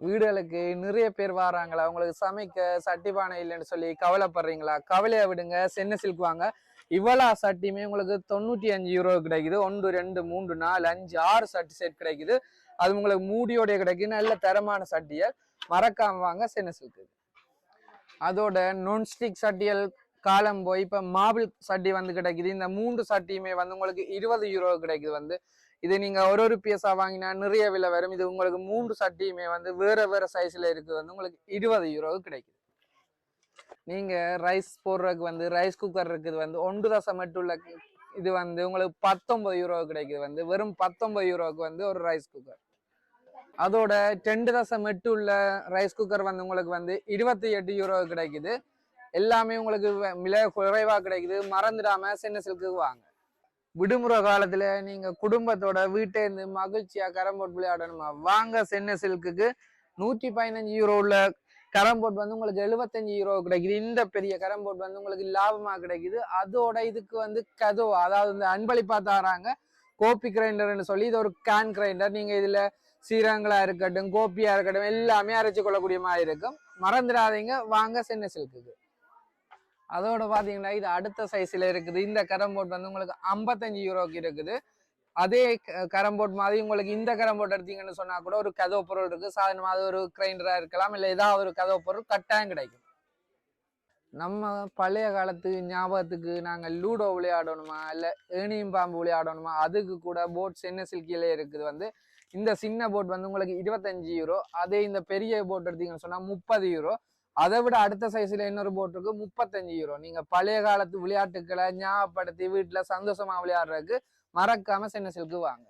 வீடுகளுக்கு நிறைய பேர் வராங்களா, உங்களுக்கு சமைக்க சட்டி பானை இல்லைன்னு சொல்லி கவலைப்படுறீங்களா? கவலையை விடுங்க, சென்னை சில்க் வாங்க. இவ்வளோ சட்டியுமே உங்களுக்கு 95 கிடைக்குது. 1 2 3 4 5 6 சட்டி செட் கிடைக்குது. அது உங்களுக்கு மூடியோடைய கிடைக்குது. நல்ல தரமான சட்டியை மறக்காம வாங்க சென்னை சில்க்கு. அதோட நான்ஸ்டிக் சட்டியல் காலம் போய் இப்போ மாபிள் சட்டி வந்து கிடைக்குது. இந்த 3 சட்டியுமே வந்து உங்களுக்கு 20 கிடைக்குது. வந்து இது நீங்க ஒரு பீஸா வாங்கினா நிறைய விலை வரும். இது உங்களுக்கு 3 சட்டியுமே வந்து வேற வேற சைஸ்ல இருக்கு. வந்து உங்களுக்கு 20 கிடைக்குது. நீங்க ரைஸ் போடுறதுக்கு வந்து ரைஸ் குக்கர் இருக்குது. வந்து 1.8 உள்ள இது வந்து உங்களுக்கு 19 கிடைக்குது. வந்து வெறும் 19 வந்து ஒரு ரைஸ் குக்கர். அதோட 2.8 உள்ள ரைஸ் குக்கர் வந்து உங்களுக்கு வந்து 28 கிடைக்குது. எல்லாமே உங்களுக்கு விலை குறைவா கிடைக்குது. மறந்துடாம சென்னை சில்க்கு வாங்க. விடுமுறை காலத்துல நீங்க குடும்பத்தோட வீட்டை இருந்து மகிழ்ச்சியா கேரம்போர்ட் விளையாடணுமா, வாங்க சென்னை சில்க்குக்கு. 115 உள்ள கேரம்போர்ட் வந்து உங்களுக்கு 75 கிடைக்குது. இந்த பெரிய கேரம்போர்ட் வந்து உங்களுக்கு லாபமா கிடைக்குது. அதோட இதுக்கு வந்து கதோ, அதாவது இந்த அன்பளிப்பா தராங்க கோப்பி கிரைண்டர்னு சொல்லி. இது ஒரு கேன் கிரைண்டர். நீங்க இதுல சீரகங்களா இருக்கட்டும், கோப்பியா இருக்கட்டும், எல்லாமே அரைச்சு கொள்ளக்கூடிய மாதிரி இருக்கும். மறந்துடாதீங்க, வாங்க சென்னை சில்க்குக்கு. அதோட பாத்தீங்கன்னா இது அடுத்த சைஸ்ல இருக்குது. இந்த கேரம்போர்ட் வந்து உங்களுக்கு 55 இருக்குது. அதே கேரம்போர்ட் மாதிரி உங்களுக்கு இந்த கேரம்போர்ட் எடுத்தீங்கன்னு சொன்னா கூட ஒரு கதவு பொருள் இருக்கு. சாதாரணமாக ஒரு கிரைண்டரா இருக்கலாம், இல்லை ஏதாவது ஒரு கதவு பொருள் கட்டாயம் கிடைக்கும். நம்ம பழைய காலத்து ஞாபகத்துக்கு நாங்கள் லூடோ விளையாடணுமா, இல்லை ஏனியும் பாம்பு விளையாடணுமா, அதுக்கு கூட போட் சென்னை சில்கிலே இருக்குது. வந்து இந்த சின்ன போட் வந்து உங்களுக்கு 25. அதே இந்த பெரிய போட் எடுத்தீங்கன்னு சொன்னா 30. அதை விட அடுத்த சைஸ்ல இன்னொரு போட் இருக்கு 35. நீங்க பழைய காலத்து விளையாட்டுக்களை ஞாபகப்படுத்தி வீட்டுல சந்தோஷமா விளையாடுறதுக்கு மறக்காம சென்னை சில்க்கு வாங்க.